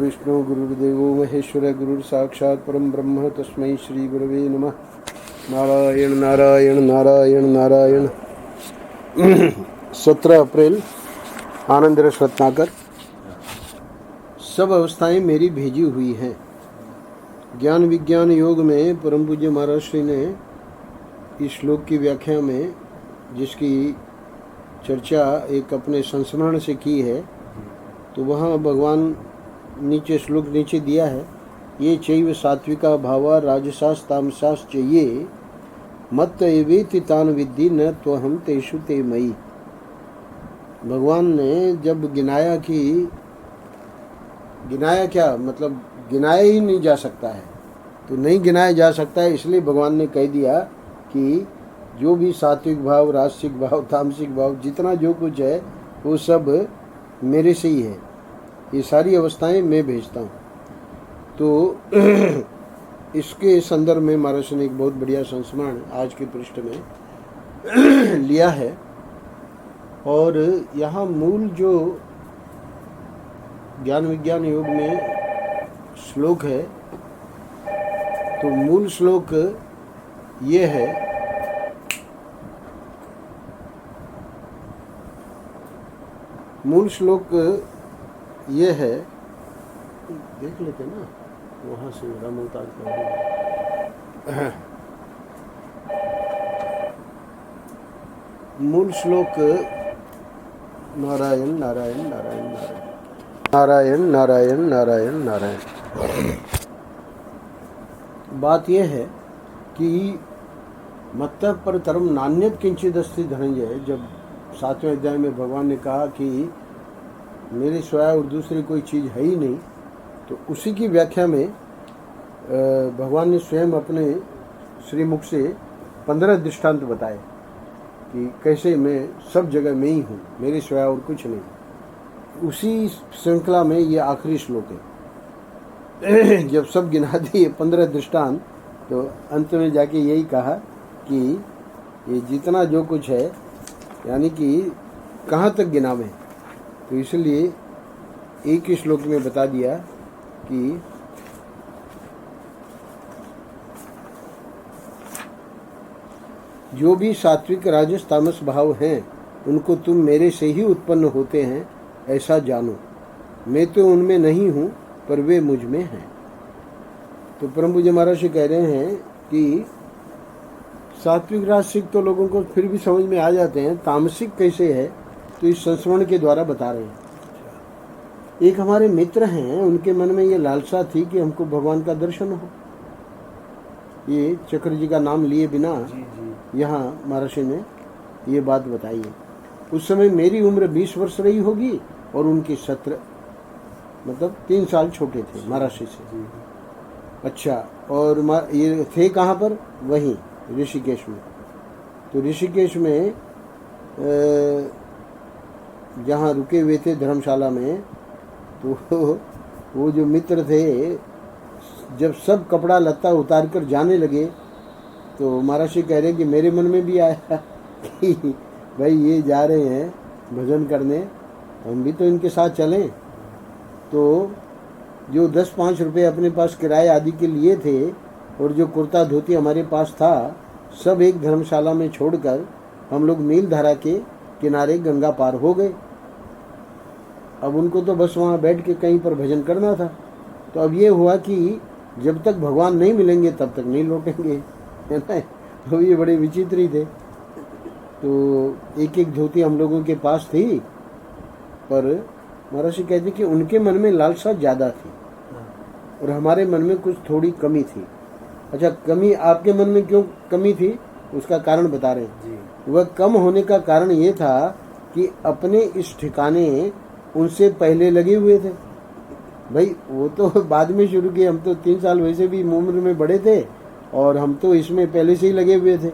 गुरुर्विष्णु गुरुर्देवो महेश्वर गुरुर्साक्षात् परम ब्रह्म तस्मै श्री गुरवे नमः। नारायण नारायण नारायण नारायण। 17 अप्रैल। आनंद रस रत्नाकर। सब अवस्थाएं मेरी भेजी हुई हैं। ज्ञान विज्ञान योग में परम पूज्य महाराज श्री ने इस श्लोक की व्याख्या में जिसकी चर्चा एक अपने संस्मरण से की है, तो वहाँ भगवान नीचे श्लोक नीचे दिया है, ये चैव सात्विका भावा राजसास तामसास ये मत एवेति तान विद्धि न त्वहम तेषु ते मयि। भगवान ने जब गिनाया कि गिनाया क्या मतलब गिनाया ही नहीं जा सकता है, तो नहीं गिनाया जा सकता है, इसलिए भगवान ने कह दिया कि जो भी सात्विक भाव, राजसिक भाव, तामसिक भाव, जितना जो कुछ है वो सब मेरे से ही है। ये सारी अवस्थाएं मैं भेजता हूँ। तो इसके संदर्भ में महाराज ने एक बहुत बढ़िया संस्मरण आज के पृष्ठ में लिया है। और यहाँ मूल जो ज्ञान विज्ञान योग में श्लोक है, तो मूल श्लोक ये है, मूल श्लोक ये है, देख लेते ना वहाँ से रामोताज का मूल श्लोक नारायण नारायण नारायण नारायण नारायण नारायण नारायण। बात यह है कि मत्तः परतरम नान्यत किंचित अस्ति धनंजय। जब 7वें अध्याय में भगवान ने कहा कि मेरे सिवाय और दूसरी कोई चीज़ है ही नहीं, तो उसी की व्याख्या में भगवान ने स्वयं अपने श्रीमुख से 15 दृष्टांत बताए कि कैसे मैं सब जगह में ही हूँ, मेरे सिवाय और कुछ नहीं। उसी श्रृंखला में ये आखिरी श्लोक है। जब सब गिना दिए 15 दृष्टांत, तो अंत में जाके यही कहा कि ये जितना जो कुछ है, यानी कि कहाँ तक गिनावें। तो इसलिए एक ही श्लोक में बता दिया कि जो भी सात्विक राजस तामस भाव हैं, उनको तुम मेरे से ही उत्पन्न होते हैं ऐसा जानो। मैं तो उनमें नहीं हूँ, पर वे मुझ में हैं। तो परम पूज्य महाराज जी कह रहे हैं कि सात्विक राजसिक तो लोगों को फिर भी समझ में आ जाते हैं, तामसिक कैसे है, तो इस संस्मरण के द्वारा बता रहे हैं। एक हमारे मित्र हैं, उनके मन में ये लालसा थी कि हमको भगवान का दर्शन हो। ये चक्र जी का नाम लिए बिना यहाँ महर्षि ने ये बात बताई है। उस समय मेरी उम्र 20 वर्ष रही होगी और उनकी 17, मतलब 3 साल छोटे थे महर्षि से। अच्छा, और ये थे कहाँ पर? वहीं ऋषिकेश में। तो ऋषिकेश में जहाँ रुके हुए थे धर्मशाला में, तो वो जो मित्र थे, जब सब कपड़ा लत्ता उतार कर जाने लगे, तो महाराज कह रहे हैं कि मेरे मन में भी आया कि भाई ये जा रहे हैं भजन करने, हम भी तो इनके साथ चलें। तो जो 10-5 रुपये अपने पास किराए आदि के लिए थे और जो कुर्ता धोती हमारे पास था, सब एक धर्मशाला में छोड़कर हम लोग नील धारा के किनारे गंगा पार हो गए। अब उनको तो बस वहाँ बैठ के कहीं पर भजन करना था। तो अब ये हुआ कि जब तक भगवान नहीं मिलेंगे तब तक नहीं लौटेंगे, है ना। तो ये बड़े विचित्र ही थे। तो एक एक धोती हम लोगों के पास थी, पर महर्षि कहते कि उनके मन में लालसा ज़्यादा थी और हमारे मन में कुछ थोड़ी कमी थी। अच्छा, कमी आपके मन में क्यों कमी थी, उसका कारण बता रहे हैं। वह कम होने का कारण ये था कि अपने इस ठिकाने उनसे पहले लगे हुए थे। भाई वो तो बाद में शुरू किए, हम तो 3 साल वैसे भी उम्र में बड़े थे और हम तो इसमें पहले से ही लगे हुए थे।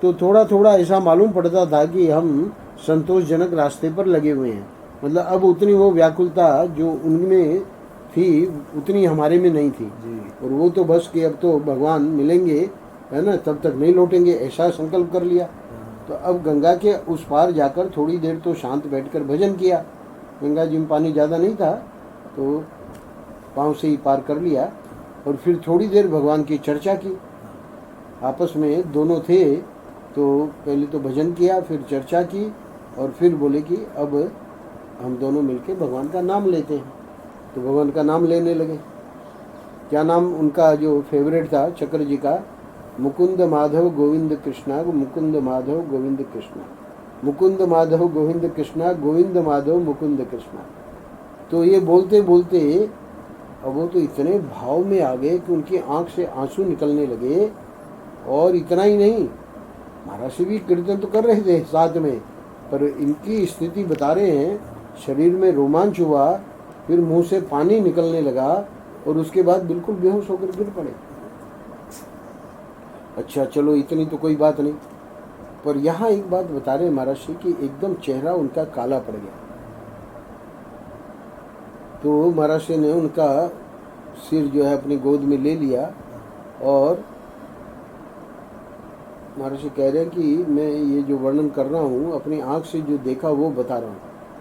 तो थोड़ा थोड़ा ऐसा मालूम पड़ता था कि हम संतोषजनक रास्ते पर लगे हुए हैं। मतलब अब उतनी वो व्याकुलता जो उनमें थी उतनी हमारे में नहीं थी। और वो तो बस कि अब तो भगवान मिलेंगे, है ना, तब तक नहीं लौटेंगे, ऐसा संकल्प कर लिया। तो अब गंगा के उस पार जाकर थोड़ी देर तो शांत बैठकर भजन किया। गंगा जी में पानी ज़्यादा नहीं था, तो पाँव से ही पार कर लिया। और फिर थोड़ी देर भगवान की चर्चा की, आपस में दोनों थे, तो पहले तो भजन किया, फिर चर्चा की, और फिर बोले कि अब हम दोनों मिलके भगवान का नाम लेते हैं। तो भगवान का नाम लेने लगे। क्या नाम उनका जो फेवरेट था चक्र जी का? मुकुंद माधव गोविंद कृष्णा, मुकुंद माधव गोविंद कृष्णा, मुकुंद माधव गोविंद कृष्णा, गोविंद माधव मुकुंद कृष्णा। तो ये बोलते बोलते अब वो तो इतने भाव में आ गए कि उनकी आंख से आंसू निकलने लगे। और इतना ही नहीं, महाराज से भी कीर्तन तो कर रहे थे साथ में, पर इनकी स्थिति बता रहे हैं, शरीर में रोमांच हुआ, फिर मुंह से पानी निकलने लगा, और उसके बाद बिल्कुल बेहोश होकर गिर पड़े। अच्छा चलो, इतनी तो कोई बात नहीं, पर यहाँ एक बात बता रहे महाराज जी कि एकदम चेहरा उनका काला पड़ गया। तो महाराज जी ने उनका सिर जो है अपनी गोद में ले लिया, और महाराज जी कह रहे हैं कि मैं ये जो वर्णन कर रहा हूँ अपनी आँख से जो देखा वो बता रहा हूँ,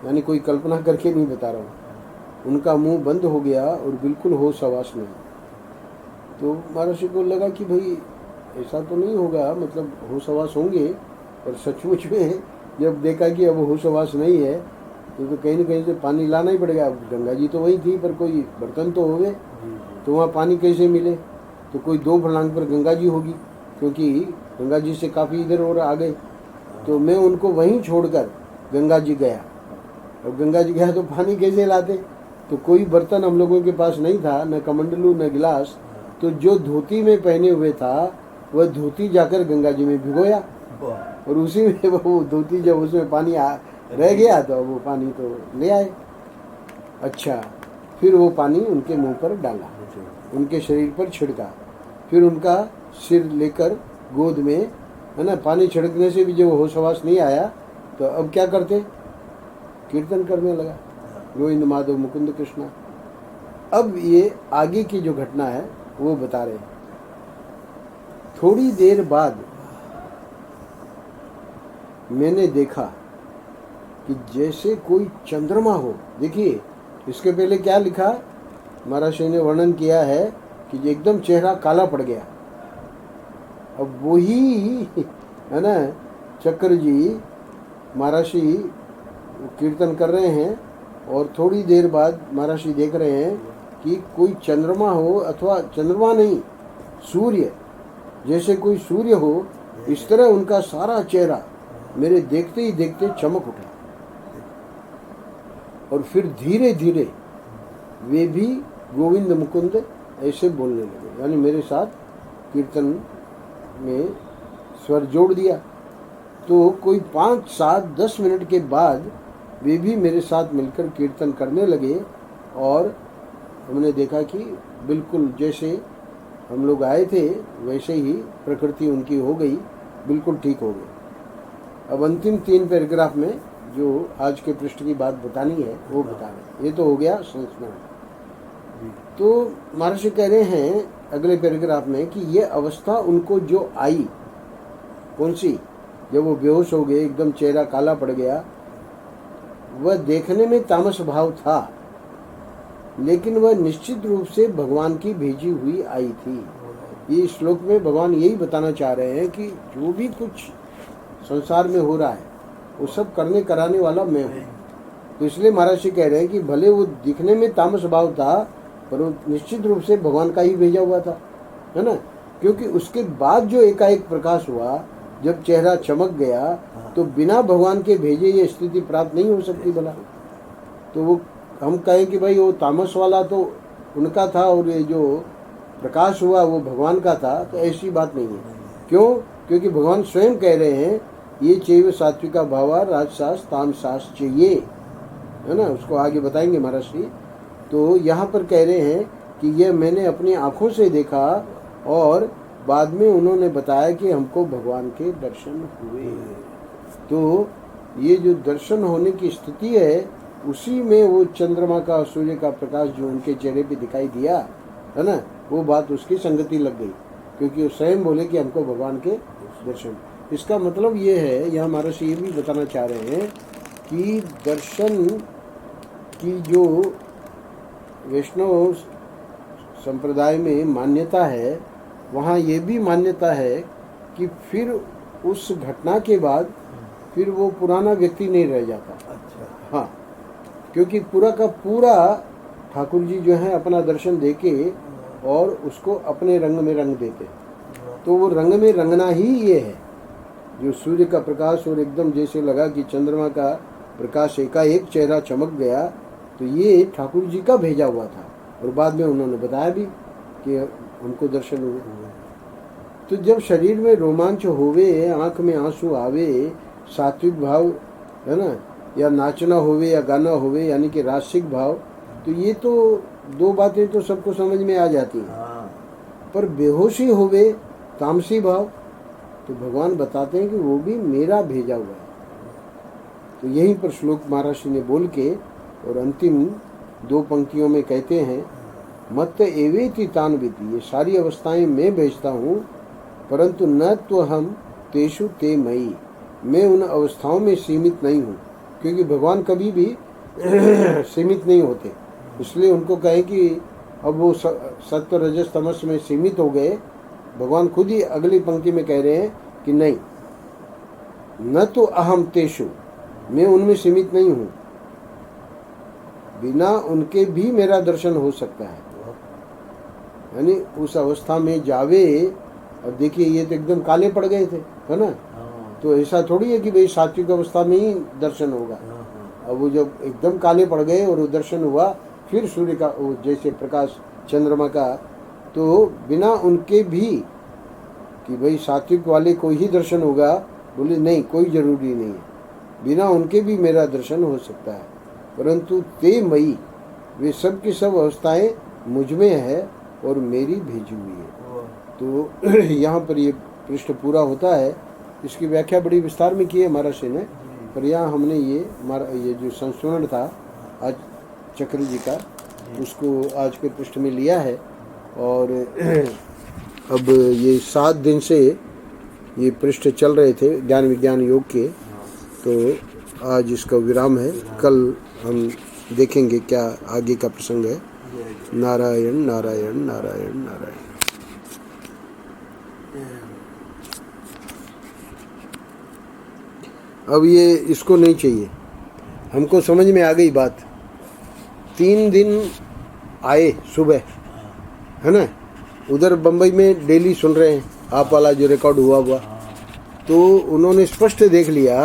यानी कोई कल्पना करके नहीं बता रहा हूँ। उनका मुंह बंद हो गया और बिल्कुल होश हवास नहीं। तो महाराज जी को लगा कि भाई ऐसा तो नहीं होगा, मतलब होश हवास होंगे, और सचमुच में जब देखा कि अब होश हवास नहीं है, तो कहीं न कहीं से पानी लाना ही पड़ेगा। गंगा जी तो वही थी, पर कोई बर्तन तो हो गए, तो वहाँ पानी कैसे मिले? तो कोई 2 फर्लांग पर गंगा जी होगी, क्योंकि गंगा जी से काफ़ी इधर और आ गए। तो मैं उनको वहीं छोड़कर गंगा जी गया, और गंगा जी गया तो पानी कैसे लाते? तो कोई बर्तन हम लोगों के पास नहीं था, न कमंडलू न गिलास। तो जो धोती में पहने हुए था वह धोती जाकर गंगा जी में भिगोया, और उसी में वो धोती जब उसमें पानी रह गया तो वो पानी तो ले आए। अच्छा, फिर वो पानी उनके मुंह पर डाला, उनके शरीर पर छिड़का, फिर उनका सिर लेकर गोद में, है ना, पानी छिड़कने से भी जब होश हवास नहीं आया, तो अब क्या करते? कीर्तन करने लगा, गोविंद माधव मुकुंद कृष्णा। अब ये आगे की जो घटना है वो बता रहे हैं। थोड़ी देर बाद मैंने देखा कि जैसे कोई चंद्रमा हो। देखिए, इसके पहले क्या लिखा महाराज जी ने वर्णन किया है कि एकदम चेहरा काला पड़ गया। अब वही है ना, चक्र जी महाराज जी कीर्तन कर रहे हैं, और थोड़ी देर बाद महाराज जी देख रहे हैं कि कोई चंद्रमा हो, अथवा चंद्रमा नहीं, सूर्य, जैसे कोई सूर्य हो, इस तरह उनका सारा चेहरा मेरे देखते ही देखते चमक उठा। और फिर धीरे धीरे वे भी गोविंद मुकुंद ऐसे बोलने लगे, यानी मेरे साथ कीर्तन में स्वर जोड़ दिया। तो कोई 5, 7, 10 मिनट के बाद वे भी मेरे साथ मिलकर कीर्तन करने लगे, और हमने देखा कि बिल्कुल जैसे हम लोग आए थे वैसे ही प्रकृति उनकी हो गई, बिल्कुल ठीक हो गई। अब अंतिम 3 पैराग्राफ में जो आज के पृष्ठ की बात बतानी है वो बता रहे। ये तो हो गया संस्मरण। तो महर्षि कह रहे हैं अगले पैराग्राफ में कि ये अवस्था उनको जो आई, कौन सी? जब वो बेहोश हो गए, एकदम चेहरा काला पड़ गया, वह देखने में तामस भाव था, लेकिन वह निश्चित रूप से भगवान की भेजी हुई आई थी। ये श्लोक में भगवान यही बताना चाह रहे हैं कि जो भी कुछ संसार में हो रहा है वो सब करने कराने वाला मैं हूँ। तो इसलिए महाराज जी कह रहे हैं कि भले वो दिखने में तामस भाव था, पर वो निश्चित रूप से भगवान का ही भेजा हुआ था, है ना। क्योंकि उसके बाद जो एकाएक प्रकाश हुआ, जब चेहरा चमक गया, तो बिना भगवान के भेजे ये स्थिति प्राप्त नहीं हो सकती भला। तो वो हम कहें कि भाई वो तामस वाला तो उनका था और ये जो प्रकाश हुआ वो भगवान का था, तो ऐसी बात नहीं है। क्यों? क्योंकि भगवान स्वयं कह रहे हैं ये चैव सात्विका भावा राजसास तामसास चाहिए, है ना। उसको आगे बताएंगे महाराज जी। तो यहाँ पर कह रहे हैं कि ये मैंने अपनी आँखों से देखा, और बाद में उन्होंने बताया कि हमको भगवान के दर्शन हुए। तो ये जो दर्शन होने की स्थिति है, उसी में वो चंद्रमा का, सूर्य का प्रकाश जो उनके चेहरे पे दिखाई दिया, है ना, वो बात उसकी संगति लग गई, क्योंकि वो स्वयं बोले कि हमको भगवान के दर्शन। इसका मतलब ये है, यहाँ हमारे से ये भी बताना चाह रहे हैं कि दर्शन की जो वैष्णव संप्रदाय में मान्यता है, वहाँ ये भी मान्यता है कि फिर उस घटना के बाद फिर वो पुराना व्यक्ति नहीं रह जाता। अच्छा। हाँ, क्योंकि पूरा का पूरा ठाकुर जी जो है अपना दर्शन देके और उसको अपने रंग में रंग देते। तो वो रंग में रंगना ही ये है, जो सूर्य का प्रकाश और एकदम जैसे लगा कि चंद्रमा का प्रकाश एकाएक चेहरा चमक गया, तो ये ठाकुर जी का भेजा हुआ था। और बाद में उन्होंने बताया भी कि उनको दर्शन हुए। तो जब शरीर में रोमांच होवे, आंख में आंसू आवे, सात्विक भाव है ना, या नाचना होवे या गाना होवे, यानी कि रासिक भाव, तो ये तो दो बातें तो सबको समझ में आ जाती हैं। पर बेहोशी होवे, तामसी भाव, तो भगवान बताते हैं कि वो भी मेरा भेजा हुआ है। तो यहीं पर श्लोक महाराज ने बोल के और अंतिम दो पंक्तियों में कहते हैं, मत एवेति तान विधि, ये सारी अवस्थाएं मैं भेजता हूँ, परंतु न तो हम तेषु ते मई, मैं उन अवस्थाओं में सीमित नहीं हूँ, क्योंकि भगवान कभी भी सीमित नहीं होते। इसलिए उनको कहें कि अब वो सत्व रजस तमस में सीमित हो गए, भगवान खुद ही अगली पंक्ति में कह रहे हैं कि नहीं, न तो अहम तेषु, मैं उनमें सीमित नहीं हूँ, बिना उनके भी मेरा दर्शन हो सकता है। यानी उस अवस्था में जावे, अब देखिए ये तो एकदम काले पड़ गए थे, है ना, तो ऐसा थोड़ी है कि भाई सात्विक अवस्था में ही दर्शन होगा। अब वो जब एकदम काले पड़ गए और वो दर्शन हुआ, फिर सूर्य का वो जैसे प्रकाश चंद्रमा का, तो बिना उनके भी कि भाई सात्विक वाले को ही दर्शन होगा, बोले नहीं, कोई जरूरी नहीं है, बिना उनके भी मेरा दर्शन हो सकता है। परंतु ते मई, वे सब की सब अवस्थाएं मुझ में है और मेरी भेजी हुई है। तो यहाँ पर ये पृष्ठ पूरा होता है। इसकी व्याख्या बड़ी विस्तार में की है महाराज ने, पर यहाँ हमने ये जो संस्मरण था आज चक्र जी का, उसको आज के पृष्ठ में लिया है। और अब ये 7 दिन से ये पृष्ठ चल रहे थे ज्ञान विज्ञान योग के, तो आज इसका विराम है। कल हम देखेंगे क्या आगे का प्रसंग है। नारायण नारायण नारायण नारायण। अब ये इसको नहीं चाहिए, हमको समझ में आ गई बात। 3 दिन आए सुबह, है ना, उधर बम्बई में डेली सुन रहे हैं आप वाला जो रिकॉर्ड हुआ, तो उन्होंने स्पष्ट देख लिया